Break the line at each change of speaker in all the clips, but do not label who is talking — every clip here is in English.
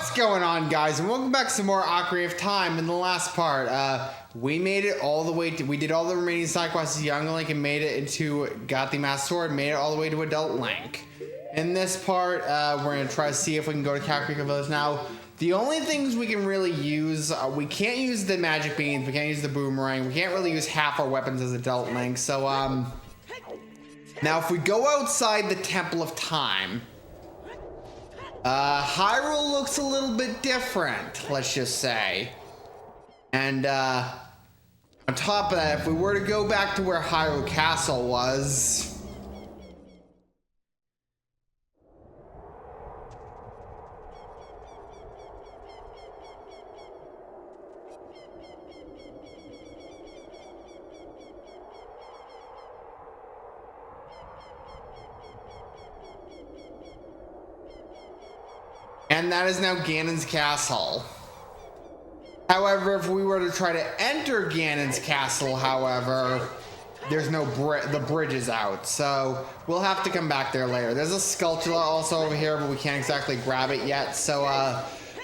What's going on, guys, and welcome back to some more Ocarina of Time. In the last part, we made it all the way to, we did all the remaining side quests as Young Link and made it into, got the Master Sword, made it all the way to Adult Link. In this part, we're going to try to see if we can go to Kakariko Village. Now, the only things we can really use, we can't use the magic beans, we can't use the boomerang, we can't really use half our weapons as Adult Link, so, now if we go outside the Temple of Time, Hyrule looks a little bit different, let's just say. And, on top of that, if we were to go back to where Hyrule Castle was... And that is now Ganon's castle. However, if we were to try to enter Ganon's castle, however, there's no the bridge is out, so we'll have to come back there later. There's a sculpture also over here, but we can't exactly grab it yet. So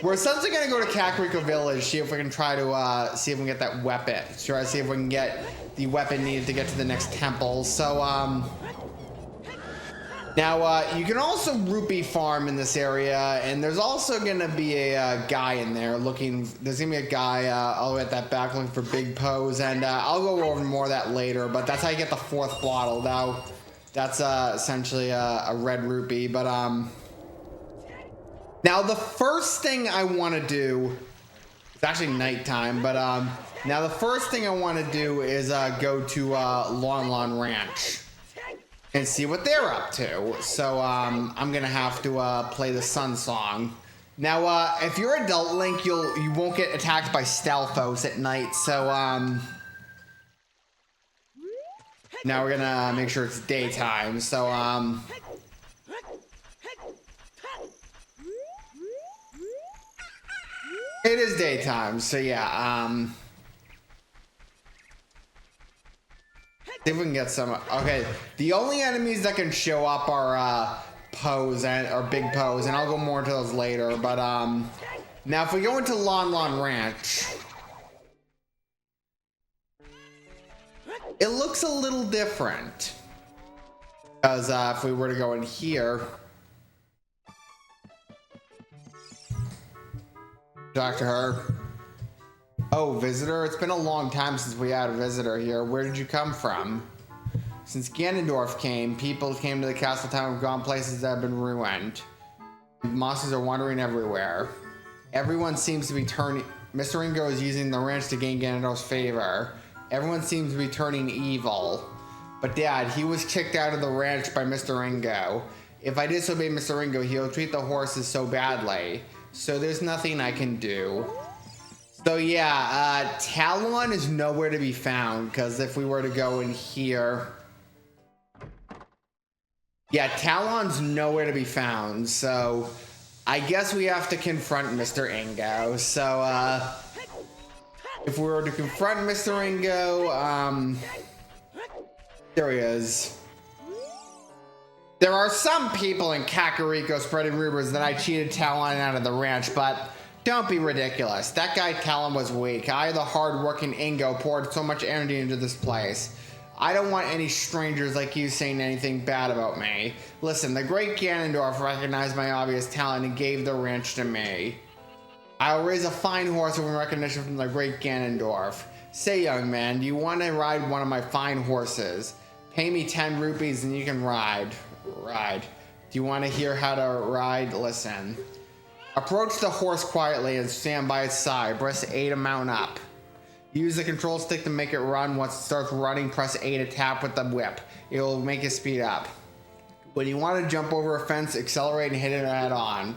we're essentially gonna go to Kakariko Village, see if we can try to see if we can get that weapon. Try to see if we can get the weapon needed to get to the next temple. So now, you can also rupee farm in this area, and there's also going to be a guy in there looking, there's going to be a guy all the way at that back looking for big pose, and I'll go over more of that later, but that's how you get the fourth bottle. Now, that's essentially a red rupee, but now the first thing I want to do, it's actually nighttime, but now the first thing I want to do is go to Lon Lon Ranch and see what they're up to. So I'm gonna have to play the Sun Song. Now, if you're Adult Link, you won't get attacked by Stalfos at night. So now we're gonna make sure it's daytime. So it is daytime. So yeah. See if we can get some. Okay, the only enemies that can show up are Pose or Big Pose, and I'll go more into those later. But now if we go into Lon Lon Ranch, it looks a little different. Because if we were to go in here, talk to her. Oh, visitor? It's been a long time since we had a visitor here. Where did you come from? Since Ganondorf came, people came to the castle town and gone places that have been ruined. Monsters are wandering everywhere. Everyone seems to be turning... Mr. Ringo is using the ranch to gain Ganondorf's favor. Everyone seems to be turning evil. But Dad, he was kicked out of the ranch by Mr. Ringo. If I disobey Mr. Ringo, he'll treat the horses so badly. So there's nothing I can do. So yeah, Talon is nowhere to be found, because if we were to go in here... Yeah, Talon's nowhere to be found, so I guess we have to confront Mr. Ingo. So, if we were to confront Mr. Ingo, there he is. There are some people in Kakariko spreading rumors that I cheated Talon out of the ranch, but... Don't be ridiculous. That guy Talon was weak. I, the hard-working Ingo, poured so much energy into this place. I don't want any strangers like you saying anything bad about me. Listen, the great Ganondorf recognized my obvious talent and gave the ranch to me. I will raise a fine horse with recognition from the great Ganondorf. Say, young man, do you want to ride one of my fine horses? Pay me 10 rupees and you can ride. Ride. Do you want to hear how to ride? Listen. Approach the horse quietly and stand by its side. Press A to mount up. Use the control stick to make it run. Once it starts running, press A to tap with the whip. It will make it speed up. When you want to jump over a fence, accelerate and hit it head on.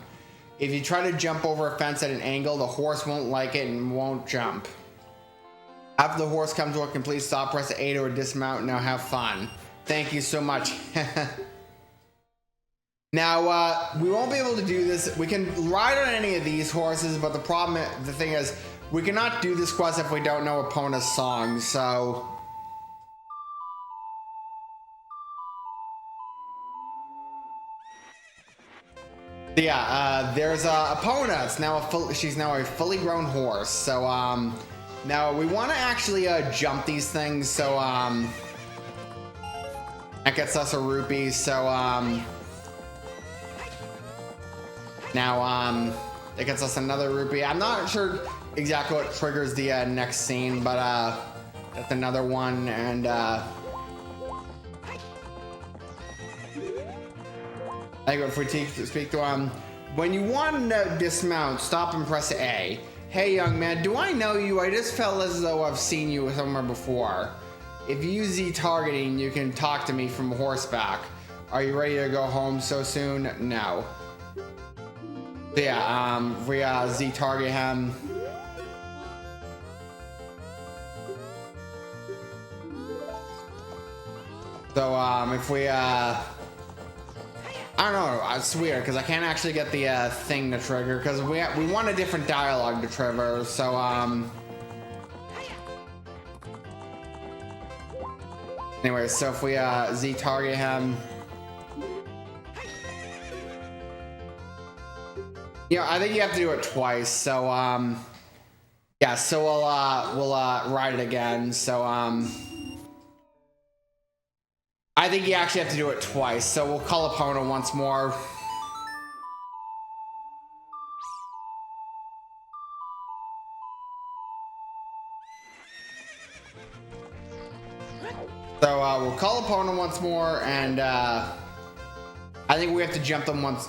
If you try to jump over a fence at an angle, the horse won't like it and won't jump. After the horse comes to a complete stop, press A to dismount. Now have fun. Thank you so much. Now, we won't be able to do this. We can ride on any of these horses, but the thing is, we cannot do this quest if we don't know Epona's song, so... Yeah, there's Epona. It's now she's now a fully grown horse. So now we want to actually jump these things. So that gets us a rupee. So now it gets us another rupee. I'm not sure exactly what triggers the next scene, but that's another one. And I think if we speak to when you want to dismount, stop and press A. Hey, young man, do I know you? I just felt as though I've seen you somewhere before. If you use Z targeting, you can talk to me from horseback. Are you ready to go home so soon? No. So yeah, we Z target him. So if we I don't know, it's weird because I can't actually get the thing to trigger because we want a different dialogue to trigger. So anyway, so if we Z target him, you know, I think you have to do it twice. So yeah, so we'll ride it again. So I think you actually have to do it twice. So we'll call Epona once more. So we'll call Epona once more, and I think we have to jump them once.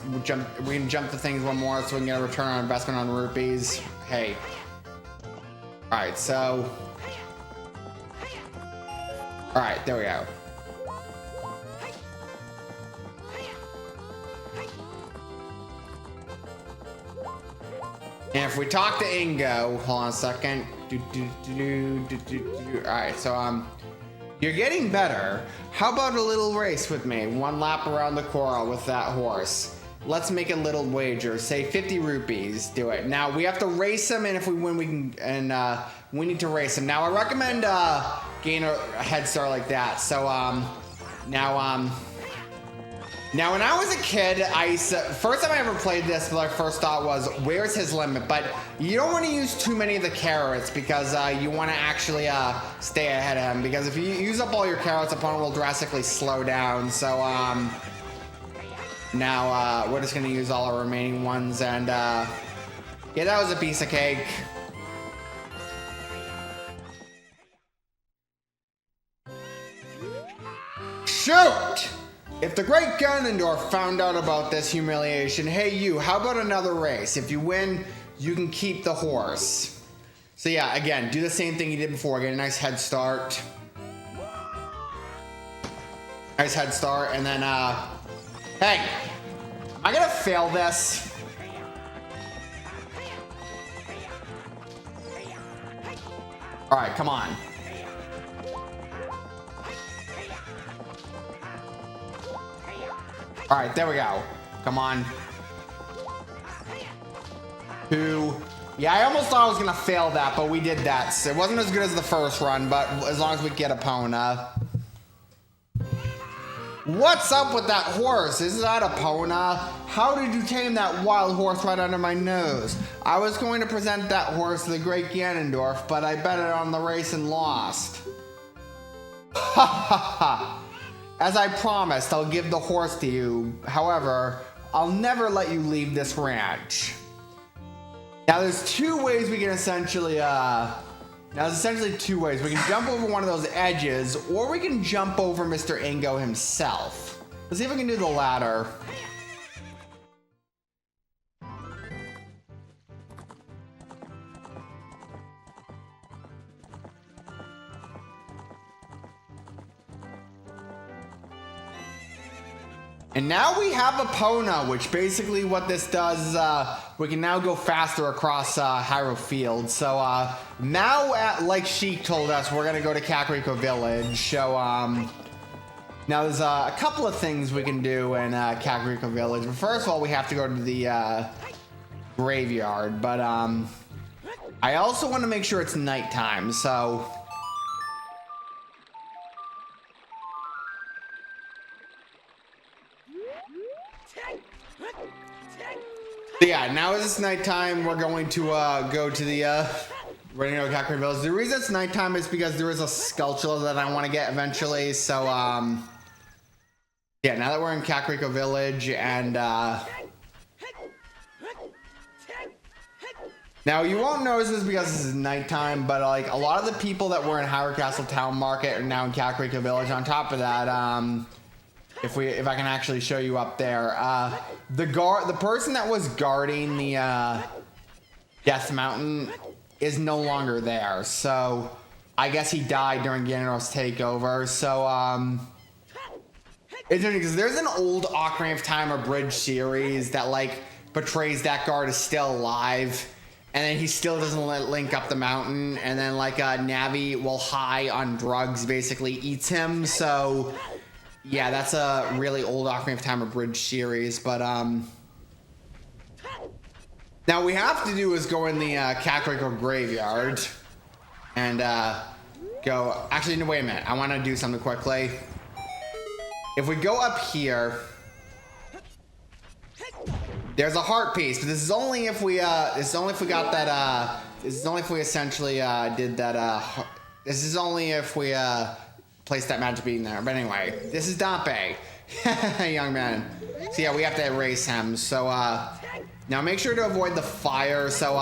We can jump the things one more, so we can get a return on investment on rupees. Hey. All right. So. All right. There we go. And if we talk to Ingo, hold on a second. All right. So you're getting better. How about a little race with me? One lap around the coral with that horse. Let's make a little wager. Say 50 rupees. Do it. Now we have to race him, and if we win, we can. And we need to race him. Now I recommend gain a head start like that. So now when I was a kid, first time I ever played this, my first thought was, where's his limit? But you don't want to use too many of the carrots because you want to actually stay ahead of him. Because if you use up all your carrots, opponent will drastically slow down. So now we're just going to use all our remaining ones. And yeah, that was a piece of cake. Shoot! If the great Ganondorf found out about this humiliation, hey you, how about another race? If you win, you can keep the horse. So yeah, again, do the same thing you did before. Get a nice head start. Nice head start, and then, hey, am I gonna fail this? All right, come on. All right, there we go. Come on. 2. Yeah, I almost thought I was gonna fail that, but we did that. So it wasn't as good as the first run, but as long as we get Epona. What's up with that horse? Is that Epona? How did you tame that wild horse right under my nose? I was going to present that horse to the great Ganondorf, but I bet it on the race and lost. Ha ha ha. As I promised, I'll give the horse to you. However, I'll never let you leave this ranch. Now there's 2 ways we can essentially, now there's essentially 2 ways. We can jump over one of those edges, or we can jump over Mr. Ingo himself. Let's see if we can do the latter. And now we have Epona, which basically what this does is we can now go faster across Hyrule Field. So now, like Sheik told us, we're going to go to Kakariko Village. So now there's a couple of things we can do in Kakariko Village. But first of all, we have to go to the graveyard. But I also want to make sure it's nighttime. So... So yeah, now it's nighttime. We're going to go to the running out Kakri Village. The reason it's nighttime is because there is a sculpture that I want to get eventually. So yeah, now that we're in Kakariko Village and now you won't notice this because this is nighttime, but like a lot of the people that were in Hyrule Castle Town Market are now in Kakariko Village. On top of that, if I can actually show you up there, the person that was guarding the Death Mountain is no longer there. So I guess he died during Ganondorf's takeover. So it's interesting because there's an old Ocarina of Time or Bridge series that like portrays that guard is still alive, and then he still doesn't let Link up the mountain, and then like Navi, while high on drugs, basically eats him. So yeah, that's a really old Ocarina of Time or Bridge series. But now what we have to do is go in the Kakariko Graveyard and go. Actually, no, wait a minute. I want to do something quickly. If we go up here, there's a heart piece, but this is only if we this is only if we got that this is only if we essentially did that this is only if we placed that magic bean there. But anyway, this is Dampe, young man. So yeah, we have to erase him. So now make sure to avoid the fire. So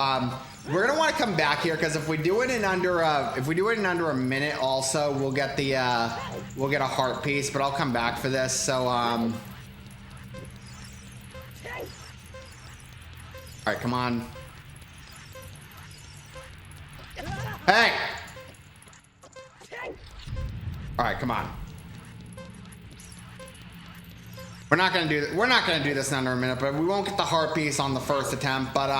we're gonna want to come back here because if we do it in under a minute, also we'll get the we'll get a heart piece. But I'll come back for this. So all right, come on. Hey! All right, come on. We're not gonna do this in under a minute, but we won't get the heart piece on the first attempt. But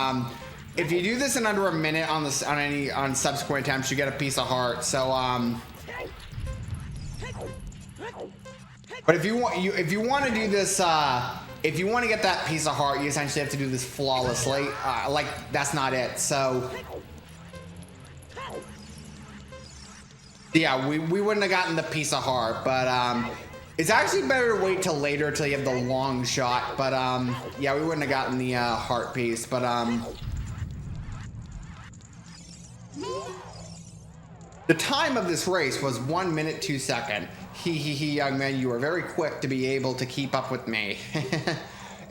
if you do this in under a minute on subsequent attempts, you get a piece of heart. So but if you want to do this, if you want to get that piece of heart, you essentially have to do this flawlessly. Like that's not it. So yeah, we wouldn't have gotten the piece of heart, but it's actually better to wait till later till you have the long shot. But yeah, we wouldn't have gotten the heart piece. But the time of this race was 1 minute 2 seconds. Young man, you are very quick to be able to keep up with me.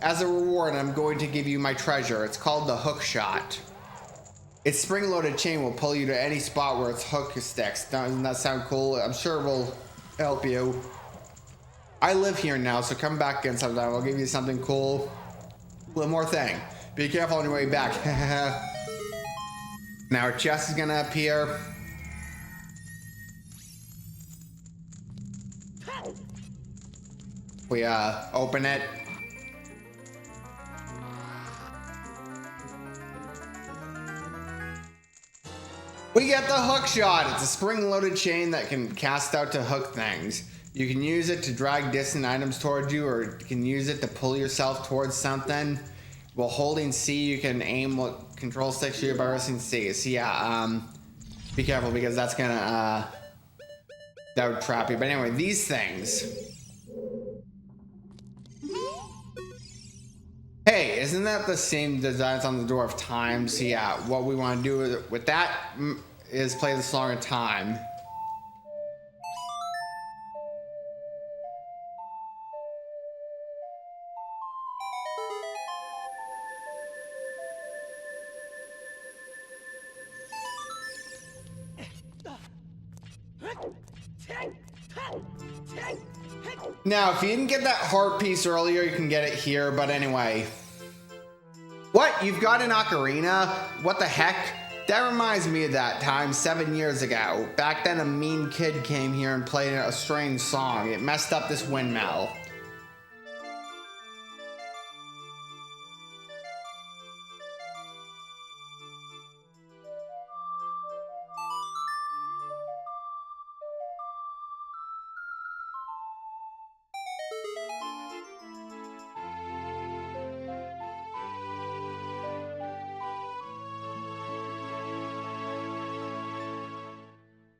As a reward, I'm going to give you my treasure. It's called the Hookshot. Its spring-loaded chain will pull you to any spot where its hook sticks. Doesn't that sound cool? I'm sure it will help you. I live here now, so come back again sometime. I'll give you something cool. One more thing. Be careful on your way back. Now our chest is gonna appear. We open it. We get the Hookshot. It's a spring-loaded chain that can cast out to hook things. You can use it to drag distant items towards you, or you can use it to pull yourself towards something. While holding C, you can aim what control sticks you by pressing C. So yeah, be careful because that's gonna that would trap you. But anyway, these things. Hey, isn't that the same design on the Door of Time? So yeah, what we want to do with that is play the Song of Time. Now, if you didn't get that heart piece earlier, you can get it here, but anyway. What? You've got an ocarina? What the heck? That reminds me of that time 7 years ago. Back then, a mean kid came here and played a strange song. It messed up this windmill.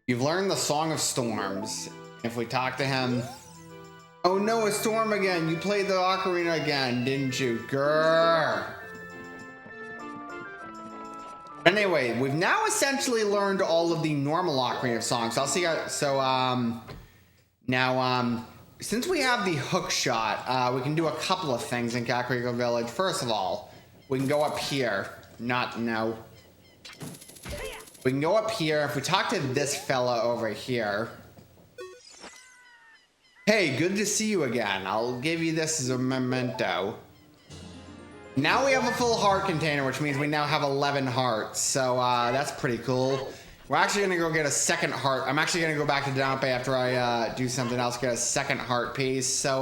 You've learned the Song of Storms. If we talk to him... Oh no, a storm again. You played the ocarina again, didn't you? Grrr. Anyway, we've now essentially learned all of the normal Ocarina of songs. I'll see how, so, now, since we have the Hookshot, we can do a couple of things in Kakariko Village. First of all, we can go up here. No. We can go up here. If we talk to this fella over here. Hey, good to see you again. I'll give you this as a memento. Now we have a full heart container, which means we now have 11 hearts. So that's pretty cool. We're actually going to go get a second heart. I'm actually going to go back to Dampe after I do something else, get a second heart piece. So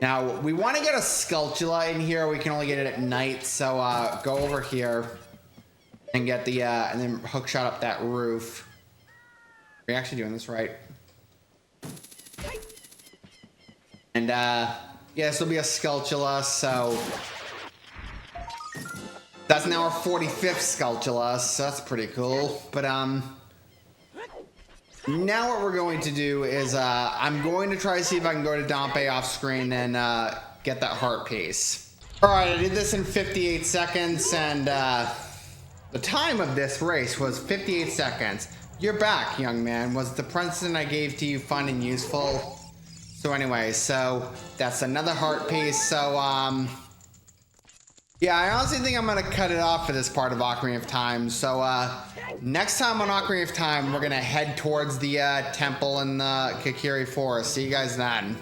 now we want to get a Skulltula in here. We can only get it at night. So go over here and get the, and then Hookshot up that roof. Are we actually doing this right? And yeah, this will be a Skulltula, so that's now our 45th Skulltula, so that's pretty cool. But now what we're going to do is I'm going to try to see if I can go to Dampe off screen and get that heart piece. All right, I did this in 58 seconds, and the time of this race was 58 seconds. You're back, young man. Was the present I gave to you fun and useful? So anyway, so that's another heart piece. So, yeah, I honestly think I'm going to cut it off for this part of Ocarina of Time. So, next time on Ocarina of Time, we're going to head towards the temple in the Kakiri Forest. See you guys then.